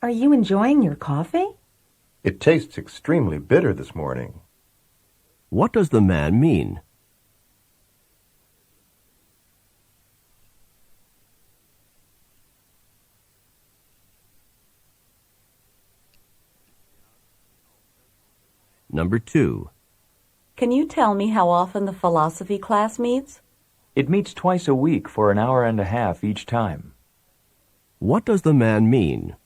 Are you enjoying your coffee? It tastes extremely bitter this morning. What does the man mean? Number 2. Can you tell me how often the philosophy class meets? It meets twice a week for an hour and a half each time. What does the man mean?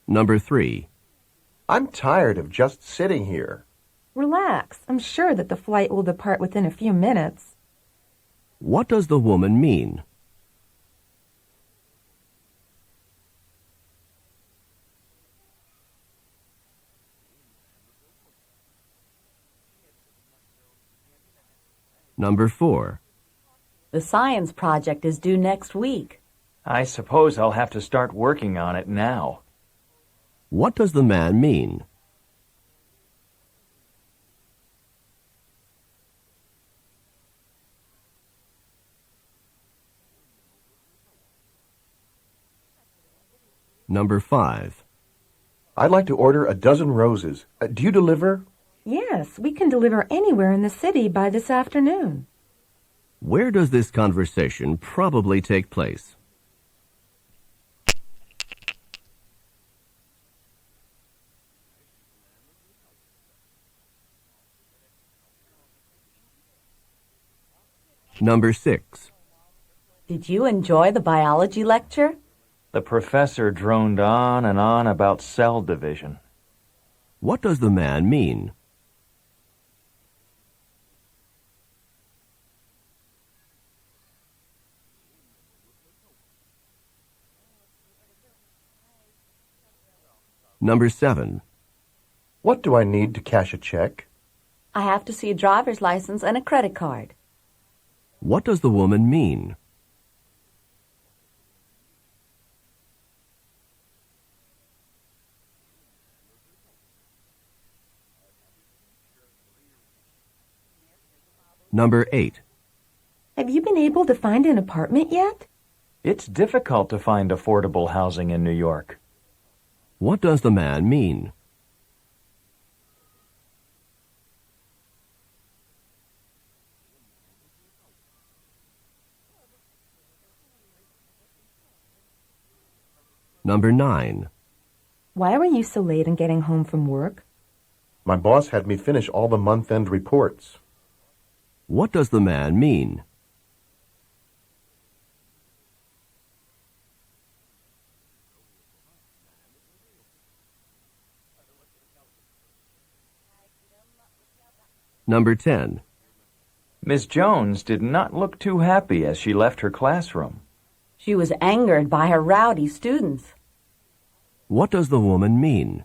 Number 3. I'm tired of just sitting here. Relax. I'm sure that the flight will depart within a few minutes. What does the woman mean? Number 4. The science project is due next week. I suppose I'll have to start working on it now. What does the man mean? Number 5. I'd like to order a dozen roses. Do you deliver? Yes, we can deliver anywhere in the city by this afternoon. Where does this conversation probably take place? Number 6. Did you enjoy the biology lecture? The professor droned on and on about cell division. What does the man mean? Number 7. What do I need to cash a check? I have to see a driver's license and a credit card. What does the woman mean? Number 8. Have you been able to find an apartment yet? It's difficult to find affordable housing in New York. What does the man mean? Number 9. Why were you so late in getting home from work? My boss had me finish all the month-end reports. What does the man mean? Number 10. Miss Jones did not look too happy as she left her classroom. She was angered by her rowdy students. What does the woman mean?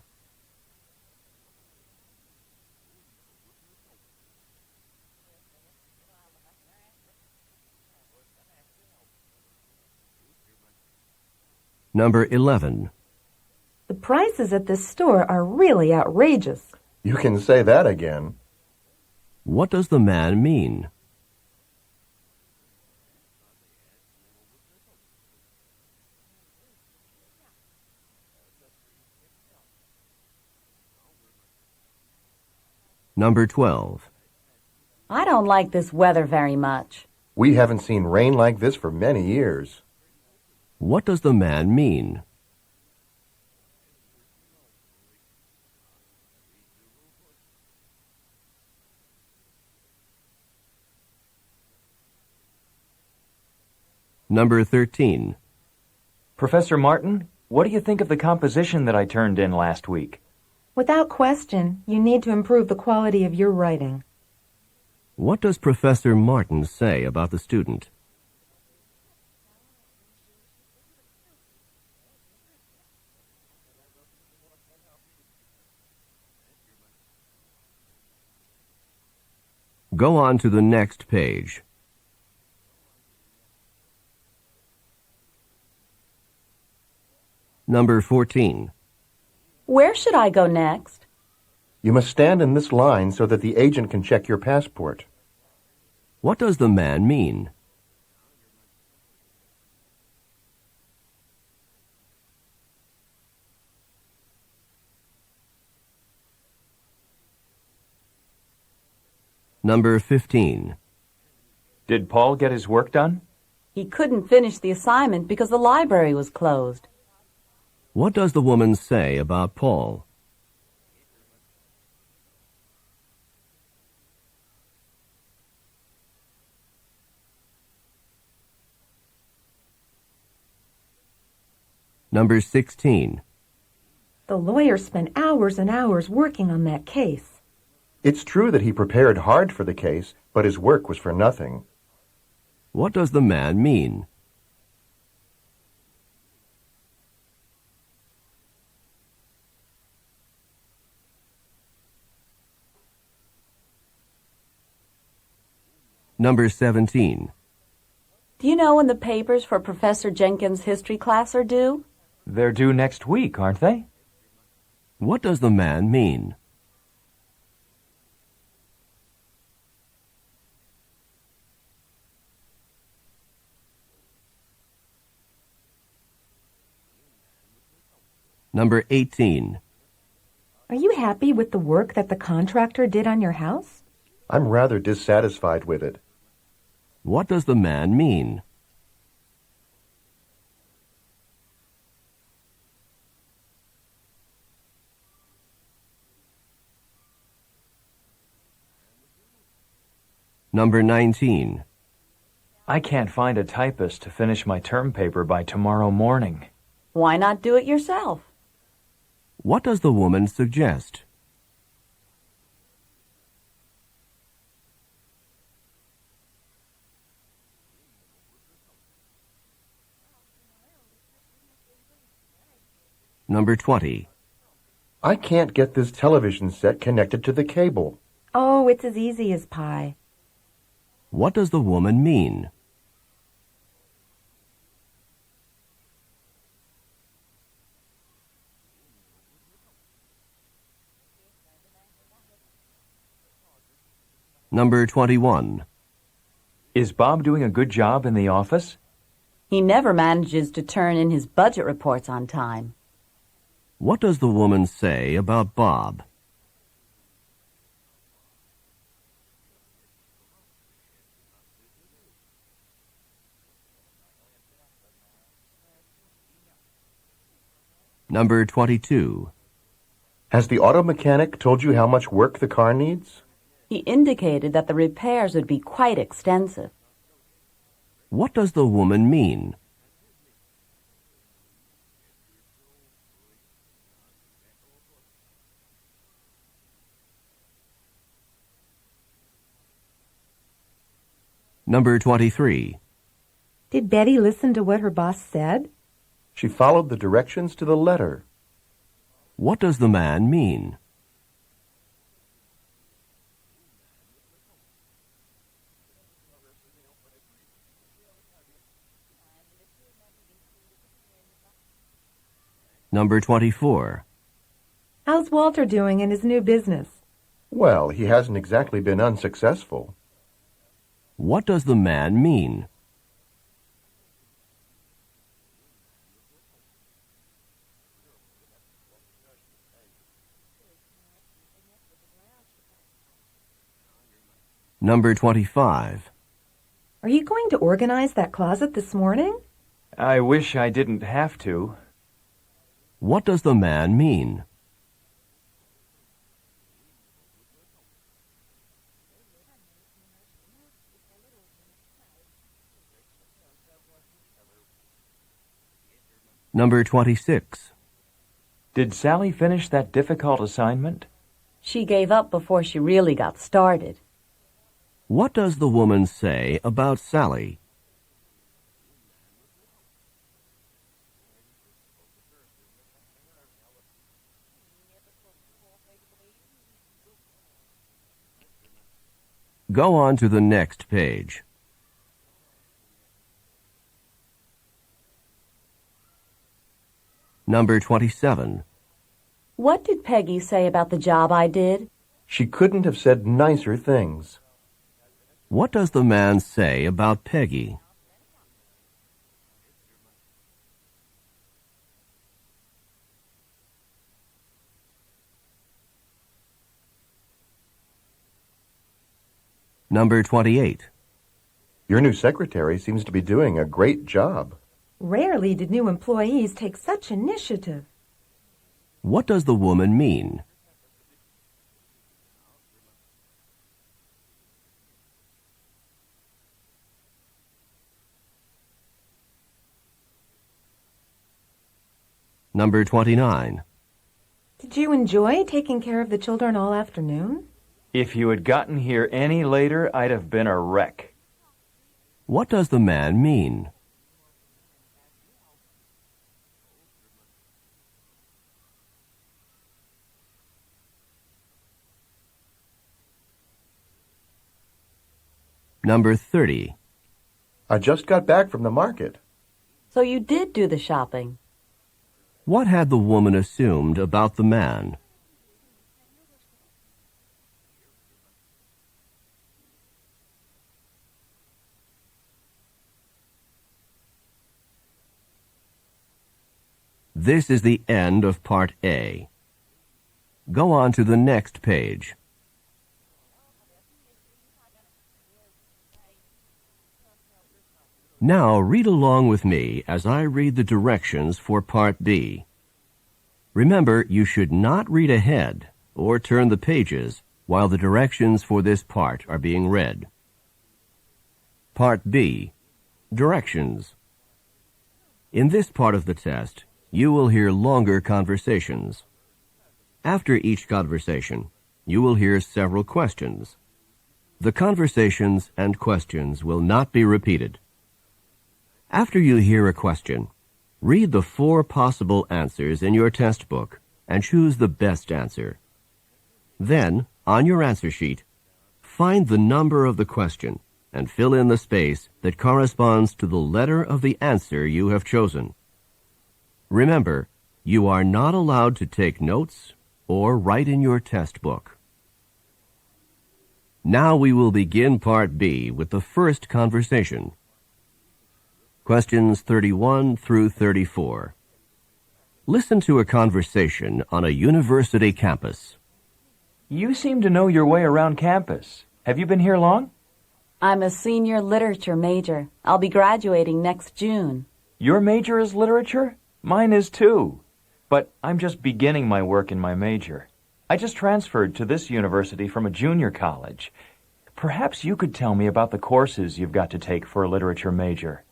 Number 11. The prices at this store are really outrageous. You can say that again. What does the man mean? Number 12. I don't like this weather very much. We haven't seen rain like this for many years. What does the man mean? Number 13. Professor Martin, what do you think of the composition that I turned in last week? Without question, you need to improve the quality of your writing. What does Professor Martin say about the student? Go on to the next page. Number 14. Where should I go next? You must stand in this line so that the agent can check your passport. What does the man mean? Number 15. Did Paul get his work done? He couldn't finish the assignment because the library was closed. What does the woman say about Paul? Number 16. The lawyer spent hours and hours working on that case. It's true that he prepared hard for the case, but his work was for nothing. What does the man mean? Number 17. Do you know when the papers for Professor Jenkins' history class are due? They're due next week, aren't they? What does the man mean? Number 18. Are you happy with the work that the contractor did on your house? I'm rather dissatisfied with it. What does the man mean? Number 19. I can't find a typist to finish my term paper by tomorrow morning. Why not do it yourself? What does the woman suggest? Number 20. I can't get this television set connected to the cable. Oh, it's as easy as pie. What does the woman mean? Number 21. Is Bob doing a good job in the office? He never manages to turn in his budget reports on time. What does the woman say about Bob? Number 22. Has the auto mechanic told you how much work the car needs? He indicated that the repairs would be quite extensive. What does the woman mean? Number 23. Did Betty listen to what her boss said? She followed the directions to the letter. What does the man mean? Number 24. How's Walter doing in his new business? Well, he hasn't exactly been unsuccessful. What does the man mean? Number 25. Are you going to organize that closet this morning? I wish I didn't have to. What does the man mean? Number 26. Did Sally finish that difficult assignment? She gave up before she really got started. What does the woman say about Sally? Go on to the next page. Number 27. What did Peggy say about the job I did? She couldn't have said nicer things. What does the man say about Peggy? Number 28. Your new secretary seems to be doing a great job. Rarely did new employees take such initiative. What does the woman mean? Number 29. Did you enjoy taking care of the children all afternoon? If you had gotten here any later, I'd have been a wreck. What does the man mean? Number 30. I just got back from the market. So you did do the shopping. What had the woman assumed about the man? This is the end of Part A. Go on to the next page. Now read along with me as I read the directions for Part B. Remember, you should not read ahead or turn the pages while the directions for this part are being read. Part B. Directions. In this part of the test, you will hear longer conversations. After each conversation, you will hear several questions. The conversations and questions will not be repeated. After you hear a question, read the 4 possible answers in your test book and choose the best answer. Then, on your answer sheet, find the number of the question and fill in the space that corresponds to the letter of the answer you have chosen. Remember, you are not allowed to take notes or write in your test book. Now we will begin Part B with the first conversation. Questions 31 through 34. Listen to a conversation on a university campus. You seem to know your way around campus. Have you been here long? I'm a senior literature major. I'll be graduating next June. Your major is literature? Mine is too. But I'm just beginning my work in my major. I just transferred to this university from a junior college. Perhaps you could tell me about the courses you've got to take for a literature major.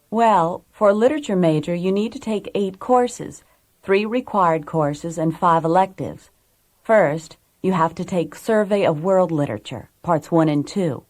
Well, for a literature major, you need to take 8 courses, 3 required courses and 5 electives. First, you have to take Survey of World Literature, Parts 1 and 2.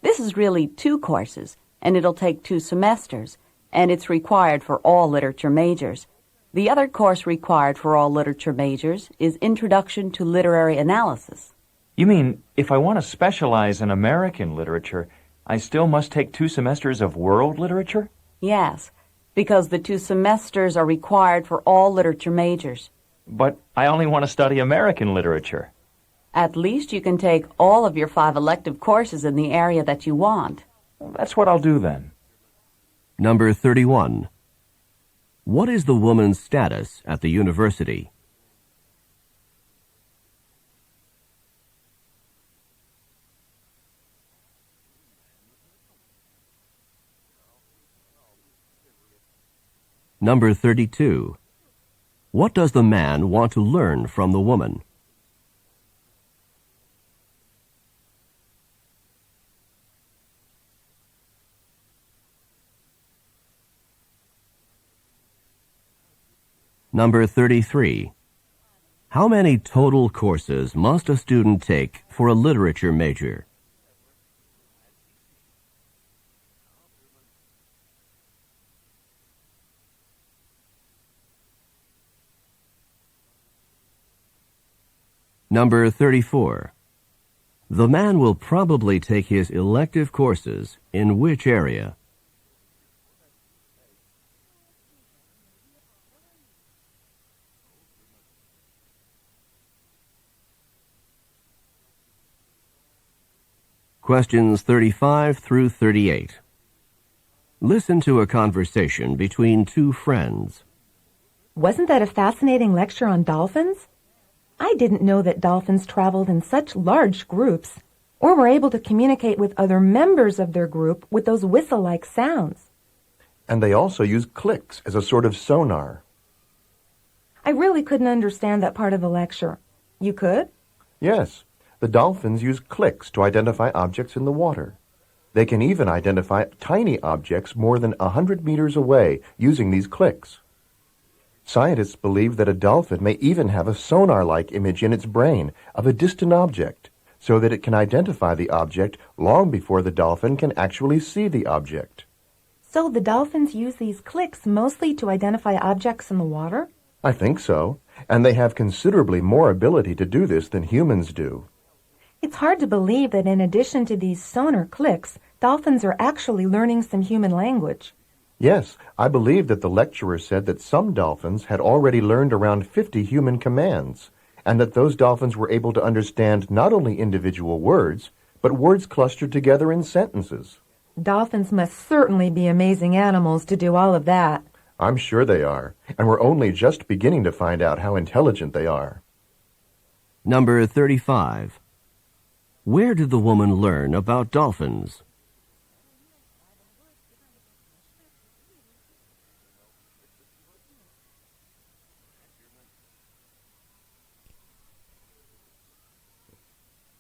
This is really 2 courses, and it'll take 2 semesters, and it's required for all literature majors. The other course required for all literature majors is Introduction to Literary Analysis. You mean, if I want to specialize in American literature, I still must take 2 semesters of world literature? Yes, because the 2 semesters are required for all literature majors. But I only want to study American literature. At least you can take all of your 5 elective courses in the area that you want. Well, that's what I'll do then. Number 31. What is the woman's status at the university? Number 32. What does the man want to learn from the woman? Number 33. How many total courses must a student take for a literature major? Number 34. The man will probably take his elective courses in which area? Questions 35 through 38. Listen to a conversation between two friends. Wasn't that a fascinating lecture on dolphins? I didn't know that dolphins traveled in such large groups or were able to communicate with other members of their group with those whistle-like sounds. And they also use clicks as a sort of sonar. I really couldn't understand that part of the lecture. You could? Yes, the dolphins use clicks to identify objects in the water. They can even identify tiny objects more than 100 meters away using these clicks. Scientists believe that a dolphin may even have a sonar-like image in its brain of a distant object, so that it can identify the object long before the dolphin can actually see the object. So the dolphins use these clicks mostly to identify objects in the water? I think so, and they have considerably more ability to do this than humans do. It's hard to believe that in addition to these sonar clicks, dolphins are actually learning some human language. Yes, I believe that the lecturer said that some dolphins had already learned around 50 human commands, and that those dolphins were able to understand not only individual words, but words clustered together in sentences. Dolphins must certainly be amazing animals to do all of that. I'm sure they are, and we're only just beginning to find out how intelligent they are. Number 35. Where did the woman learn about dolphins?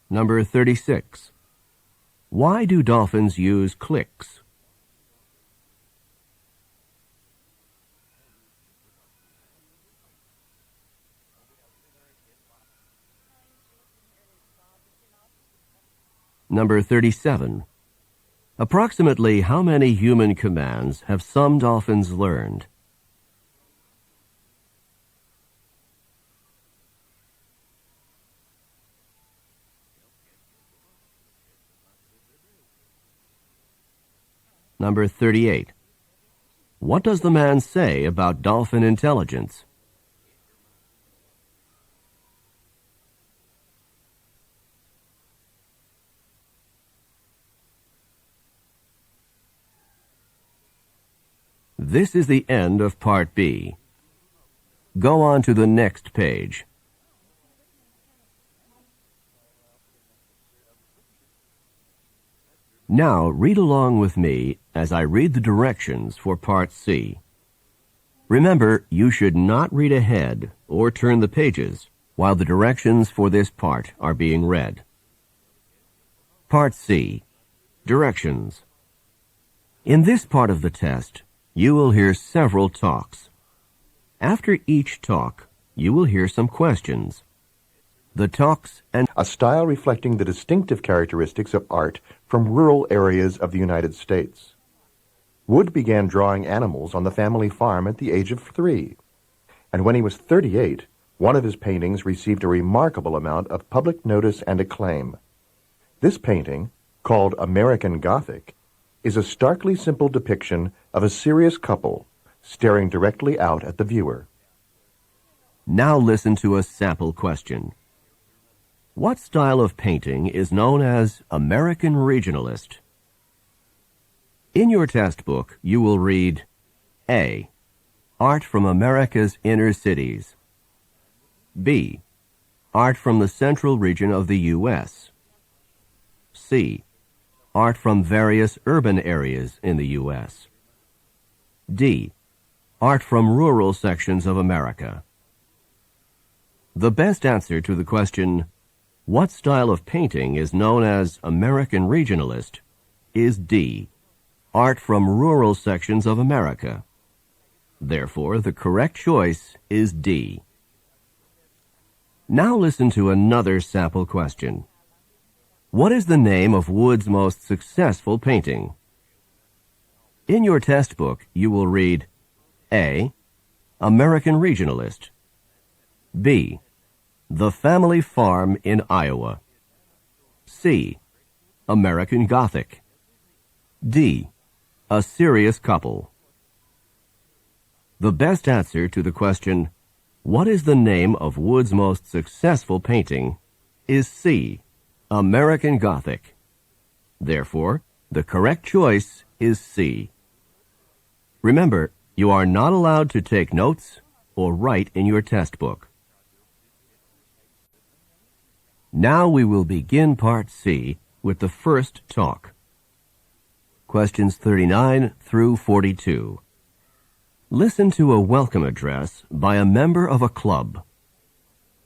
Number 36. Why do dolphins use clicks? Number 37. Approximately how many human commands have some dolphins learned? Number 38. What does the man say about dolphin intelligence? This is the end of Part B. Go on to the next page. Now read along with me as I read the directions for Part C. Remember, you should not read ahead or turn the pages while the directions for this part are being read. Part C. Directions. In this part of the test, you will hear several talks. After each talk, you will hear some questions. The talks and A style reflecting the distinctive characteristics of art from rural areas of the United States. Wood began drawing animals on the family farm at the age of 3. And when he was 38, one of his paintings received a remarkable amount of public notice and acclaim. This painting, called American Gothic, is a starkly simple depiction of a serious couple staring directly out at the viewer. Now listen to a sample question. What style of painting is known as American Regionalist? In your test book, you will read A. Art from America's inner cities. B. Art from the central region of the U.S. C. Art from various urban areas in the U.S. D. Art from rural sections of America. The best answer to the question, what style of painting is known as American Regionalist, is D. Art from rural sections of America. Therefore, the correct choice is D. Now listen to another sample question. What is the name of Wood's most successful painting? In your test book, you will read A. American Regionalist. B. The Family Farm in Iowa. C. American Gothic. D. A Serious Couple. The best answer to the question, what is the name of Wood's most successful painting, is C. American Gothic. Therefore, the correct choice is C. Remember, you are not allowed to take notes or write in your test book. Now we will begin Part C with the first talk. Questions 39 through 42. Listen to a welcome address by a member of a club.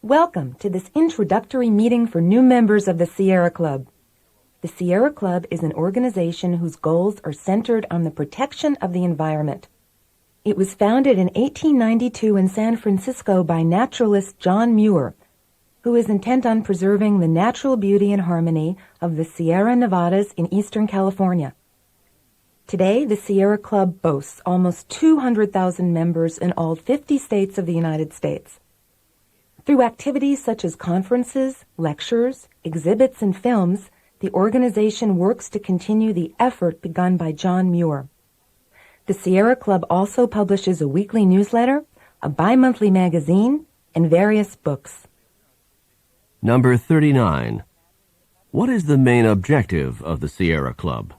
Welcome to this introductory meeting for new members of the Sierra Club. The Sierra Club is an organization whose goals are centered on the protection of the environment. It was founded in 1892 in San Francisco by naturalist John Muir, who is intent on preserving the natural beauty and harmony of the Sierra Nevadas in eastern California. Today, the Sierra Club boasts almost 200,000 members in all 50 states of the United States. Through activities such as conferences, lectures, exhibits, and films, the organization works to continue the effort begun by John Muir. The Sierra Club also publishes a weekly newsletter, a bi-monthly magazine, and various books. Number 39. What is the main objective of the Sierra Club?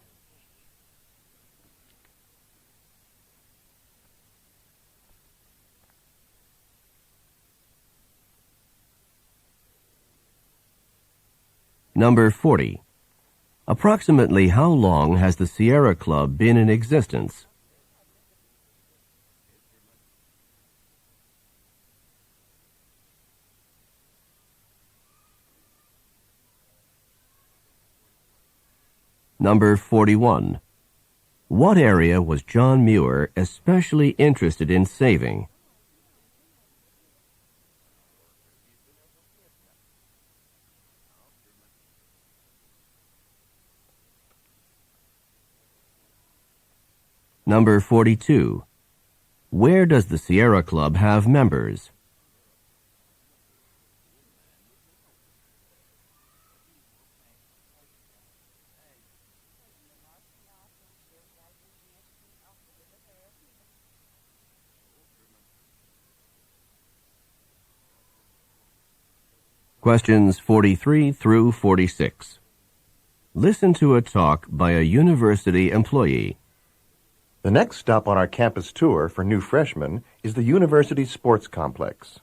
Number 40. Approximately how long has the Sierra Club been in existence? Number 41. What area was John Muir especially interested in saving? Number 42. Where does the Sierra Club have members? Questions 43 through 46. Listen to a talk by a university employee. The next stop on our campus tour for new freshmen is the University Sports Complex.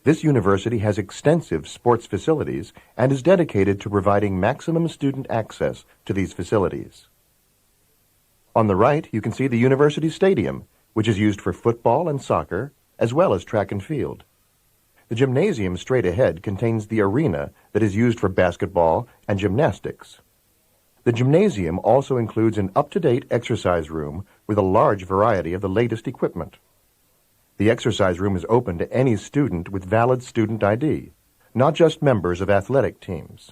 This university has extensive sports facilities and is dedicated to providing maximum student access to these facilities. On the right, you can see the University Stadium, which is used for football and soccer, as well as track and field. The gymnasium straight ahead contains the arena that is used for basketball and gymnastics. The gymnasium also includes an up-to-date exercise room with a large variety of the latest equipment. The exercise room is open to any student with valid student ID, not just members of athletic teams.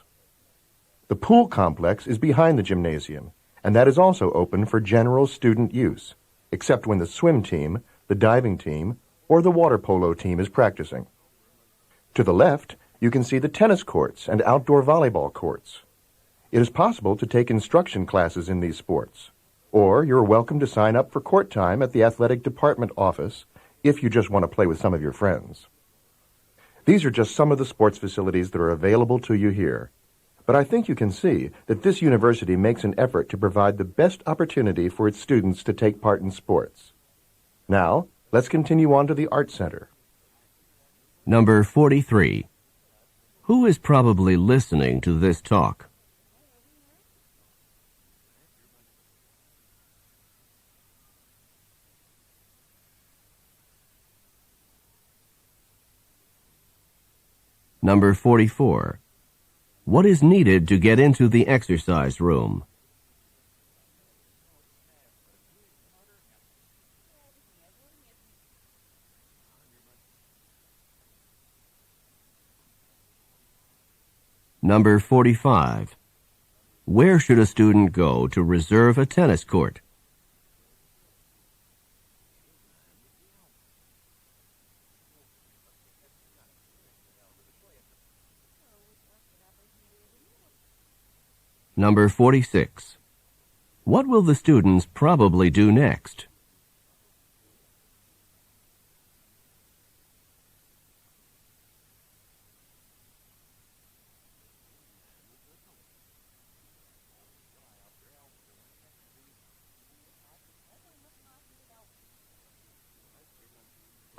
The pool complex is behind the gymnasium, and that is also open for general student use, except when the swim team, the diving team, or the water polo team is practicing. To the left, you can see the tennis courts and outdoor volleyball courts. It is possible to take instruction classes in these sports, or you're welcome to sign up for court time at the athletic department office if you just want to play with some of your friends. These are just some of the sports facilities that are available to you here, but I think you can see that this university makes an effort to provide the best opportunity for its students to take part in sports. Now, let's continue on to the Art Center. Number 43. Who is probably listening to this talk? Number 44. What is needed to get into the exercise room? Number 45. Where should a student go to reserve a tennis court? Number 46. What will the students probably do next?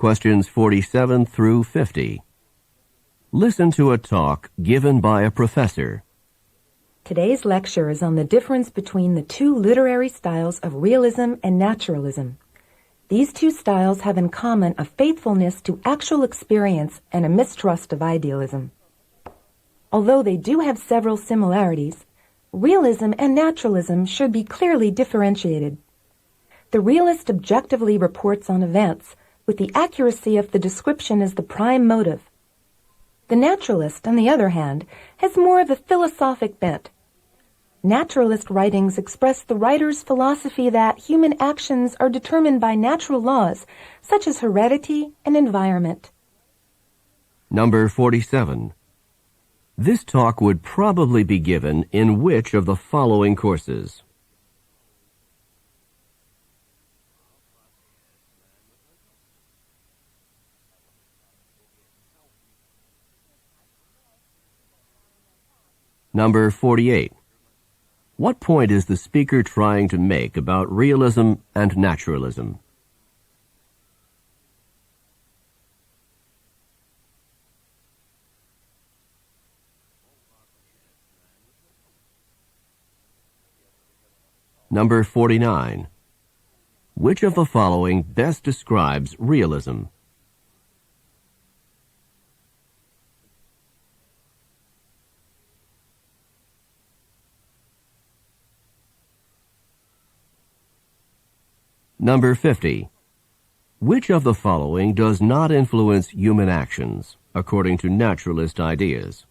questions 47 through 50. Listen to a talk given by a professor. Today's lecture is on the difference between the two literary styles of realism and naturalism. These two styles have in common a faithfulness to actual experience and a mistrust of idealism. Although they do have several similarities, realism and naturalism should be clearly differentiated. The realist objectively reports on events, with the accuracy of the description as the prime motive. The naturalist, on the other hand, has more of a philosophic bent. Naturalist writings express the writer's philosophy that human actions are determined by natural laws, such as heredity and environment. Number 47. This talk would probably be given in which of the following courses? Number 48. What point is the speaker trying to make about realism and naturalism? Number 49. Which of the following best describes realism? Number 50. Which of the following does not influence human actions, according to naturalist ideas?